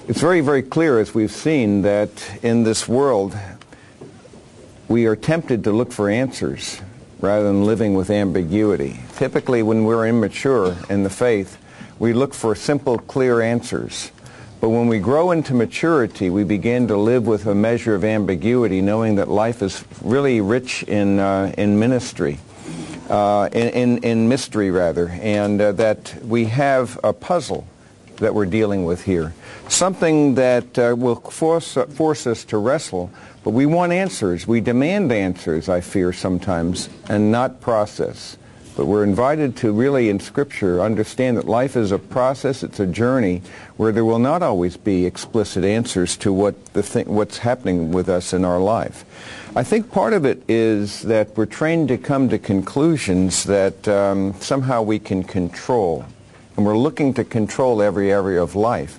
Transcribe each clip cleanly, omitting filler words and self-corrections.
It's very, very clear, as we've seen, that in this world we are tempted to look for answers rather than living with ambiguity. Typically, when we're immature in the faith, we look for simple, clear answers. But when we grow into maturity, we begin to live with a measure of ambiguity, knowing that life is really rich in ministry, in mystery rather, and that we have a puzzle that we're dealing with here. Something that will force us to wrestle, but we want answers. We demand answers, I fear sometimes, and not process. But we're invited to really, in Scripture, understand that life is a process, it's a journey, where there will not always be explicit answers to what's happening with us in our life. I think part of it is that we're trained to come to conclusions that somehow we can control. And we're looking to control every area of life.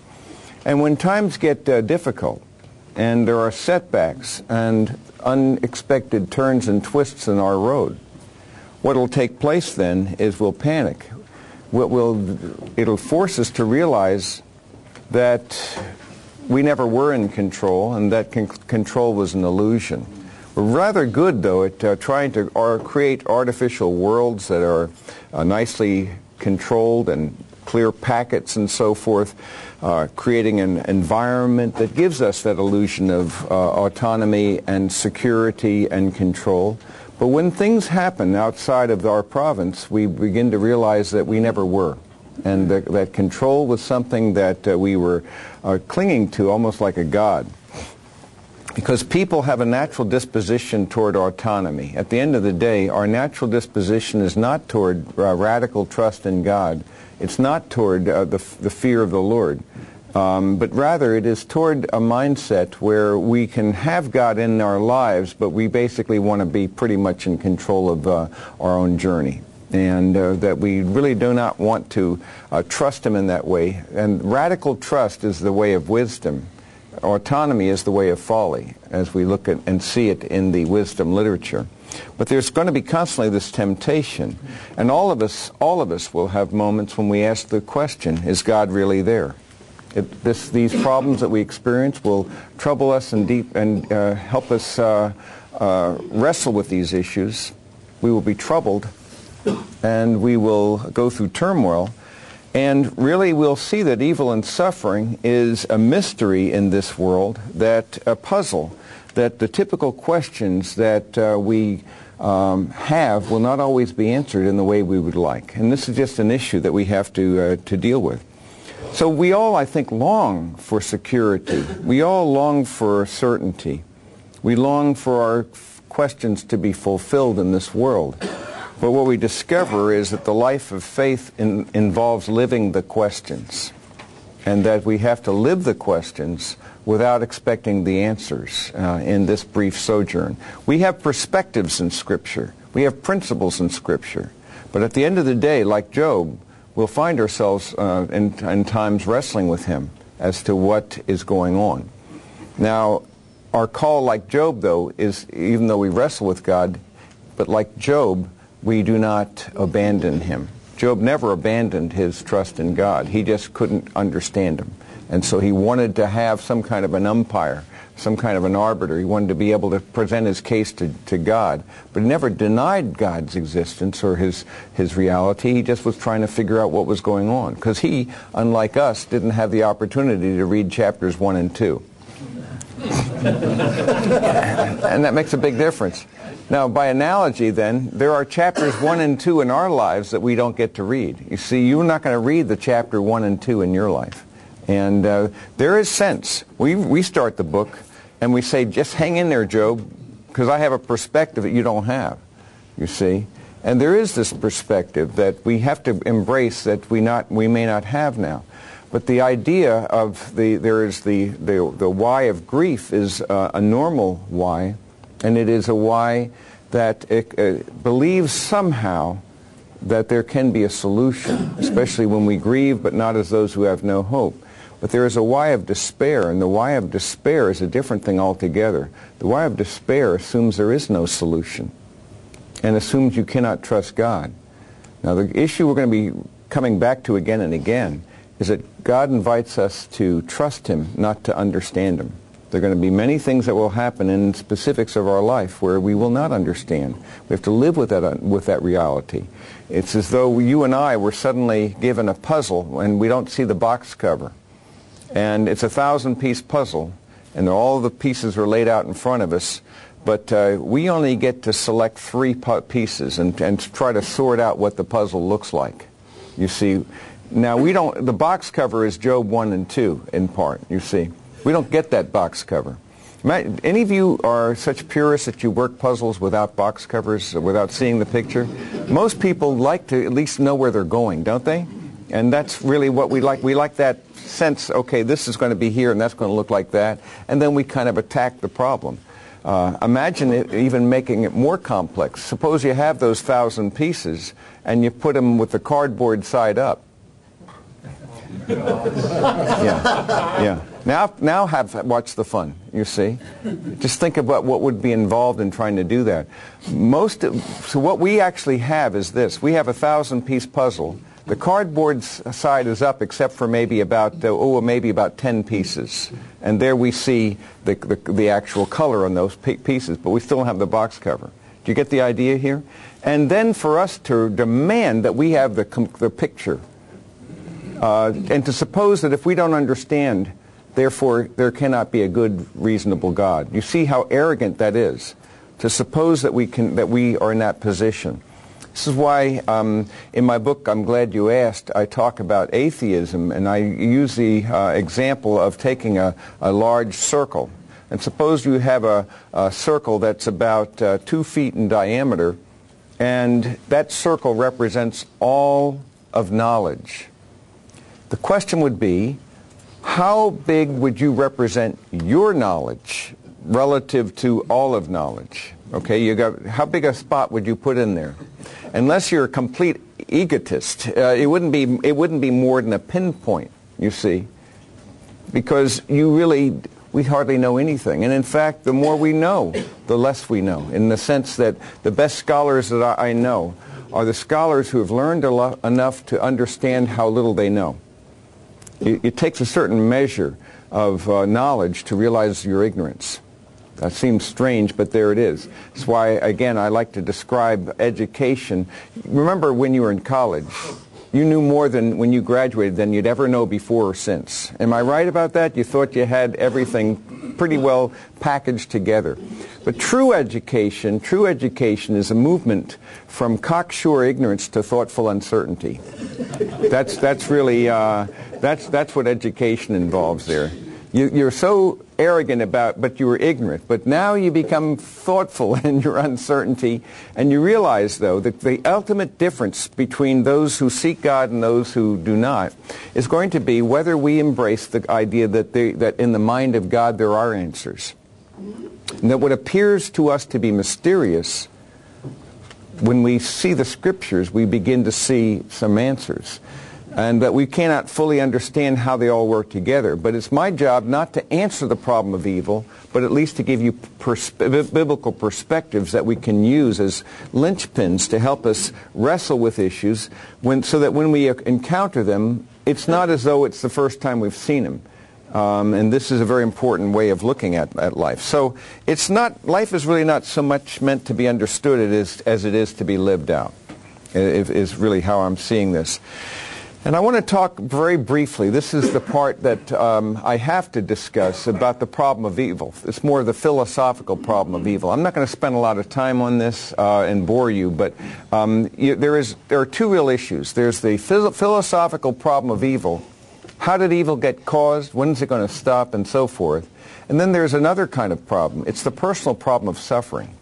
And when times get difficult, and there are setbacks and unexpected turns and twists in our road, what will take place then is we'll panic. It'll force us to realize that we never were in control, and that control was an illusion. We're rather good, though, at trying to create artificial worlds that are nicely controlled and clear packets and so forth, creating an environment that gives us that illusion of autonomy and security and control. But when things happen outside of our province, we begin to realize that we never were. And that control was something that we were clinging to almost like a god. Because people have a natural disposition toward autonomy. At the end of the day, our natural disposition is not toward radical trust in God. It's not toward the fear of the Lord. But rather it is toward a mindset where we can have God in our lives, but we basically want to be pretty much in control of our own journey. And that we really do not want to trust Him in that way. And radical trust is the way of wisdom. Autonomy is the way of folly, as we look at and see it in the wisdom literature. But there's going to be constantly this temptation. And all of us will have moments when we ask the question, is God really there? These problems that we experience will trouble us and help us wrestle with these issues. We will be troubled, and we will go through turmoil, and really we'll see that evil and suffering is a mystery in this world, that a puzzle, that the typical questions that we have will not always be answered in the way we would like. And this is just an issue that we have to deal with. So we all, I think, long for security. We all long for certainty. We long for our questions to be fulfilled in this world. But what we discover is that the life of faith involves living the questions, and that we have to live the questions without expecting the answers in this brief sojourn. We have perspectives in Scripture. We have principles in Scripture. But at the end of the day, like Job, we'll find ourselves in times wrestling with Him as to what is going on. Now, our call, like Job, though, is, even though we wrestle with God, but like Job, we do not abandon Him. Job never abandoned his trust in God. He just couldn't understand Him. And so he wanted to have some kind of an umpire, some kind of an arbiter. He wanted to be able to present his case to God. But he never denied God's existence or his reality. He just was trying to figure out what was going on. Because he, unlike us, didn't have the opportunity to read chapters 1 and 2. And that makes a big difference. Now, by analogy, then, there are chapters 1 and 2 in our lives that we don't get to read. You see, you're not going to read the chapter 1 and 2 in your life. And there is sense. We start the book, and we say, just hang in there, Job, because I have a perspective that you don't have, you see. And there is this perspective that we have to embrace that we may not have now. But the idea of the why of grief is a normal why, and it is a why that it believes somehow that there can be a solution, especially when we grieve, but not as those who have no hope. But there is a why of despair, and the why of despair is a different thing altogether. The why of despair assumes there is no solution, and assumes you cannot trust God. Now, the issue we're going to be coming back to again and again is that God invites us to trust Him, not to understand Him. There are going to be many things that will happen in specifics of our life where we will not understand. We have to live with that reality. It's as though you and I were suddenly given a puzzle and we don't see the box cover. And it's a 1,000-piece puzzle, and all the pieces are laid out in front of us, but we only get to select 3 pieces and try to sort out what the puzzle looks like. You see, now the box cover is Job 1 and 2 in part, you see. We don't get that box cover. Any of you are such purists that you work puzzles without box covers, without seeing the picture? Most people like to at least know where they're going, don't they? And that's really what we like. We like that sense, okay, this is going to be here and that's going to look like that. And then we kind of attack the problem. Imagine even making it more complex. Suppose you have those 1,000 pieces and you put them with the cardboard side up. Yeah. Now watch the fun, you see. Just think about what would be involved in trying to do that. So what we actually have is this. We have a 1,000-piece puzzle. The cardboard side is up except for maybe about 10 pieces. And there we see the actual color on those pieces, but we still don't have the box cover. Do you get the idea here? And then for us to demand that we have the picture, and to suppose that if we don't understand, therefore there cannot be a good, reasonable God. You see how arrogant that is, to suppose that we are in that position. This is why in my book, I'm Glad You Asked, I talk about atheism, and I use the example of taking a large circle. And suppose you have a circle that's about 2 feet in diameter, and that circle represents all of knowledge. The question would be, how big would you represent your knowledge relative to all of knowledge? Okay, how big a spot would you put in there? Unless you're a complete egotist, it wouldn't be more than a pinpoint, you see, because we hardly know anything. And in fact, the more we know, the less we know, in the sense that the best scholars that I know are the scholars who have learned enough to understand how little they know. It takes a certain measure of knowledge to realize your ignorance. That seems strange, but there it is. That's why, again, I like to describe education. Remember when you were in college, you knew more than when you graduated than you'd ever know before or since. Am I right about that? You thought you had everything pretty well packaged together. But true education is a movement from cocksure ignorance to thoughtful uncertainty. That's really that's what education involves there. You're so arrogant but you were ignorant. But now you become thoughtful in your uncertainty, and you realize, though, that the ultimate difference between those who seek God and those who do not is going to be whether we embrace the idea that in the mind of God there are answers. And that what appears to us to be mysterious, when we see the Scriptures, we begin to see some answers. And that we cannot fully understand how they all work together. But it's my job not to answer the problem of evil, but at least to give you biblical perspectives that we can use as linchpins to help us wrestle with issues, so that when we encounter them, it's not as though it's the first time we've seen them. And this is a very important way of looking at life. So life is really not so much meant to be understood as it is to be lived out, is really how I'm seeing this. And I want to talk very briefly, this is the part that I have to discuss about the problem of evil. It's more the philosophical problem of evil. I'm not going to spend a lot of time on this and bore you, but there are 2 real issues. There's the philosophical problem of evil. How did evil get caused? When is it going to stop? And so forth. And then there's another kind of problem. It's the personal problem of suffering.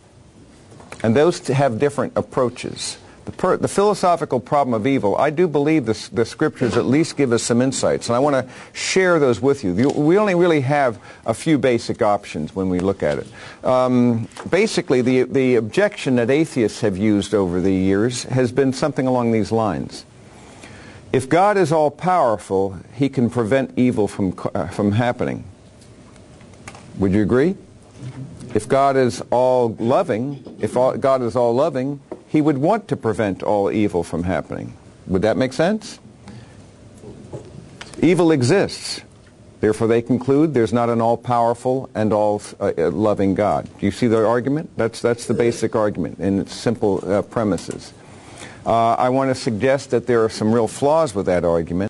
And those have different approaches. The philosophical problem of evil, I do believe the Scriptures at least give us some insights, and I want to share those with you. We only really have a few basic options when we look at it. Basically, the objection that atheists have used over the years has been something along these lines. If God is all-powerful, He can prevent evil from happening. Would you agree? If God is all-loving, He would want to prevent all evil from happening. Would that make sense? Evil exists. Therefore, they conclude there's not an all-powerful and all-loving God. Do you see the argument? That's the basic argument in its simple premises. I want to suggest that there are some real flaws with that argument.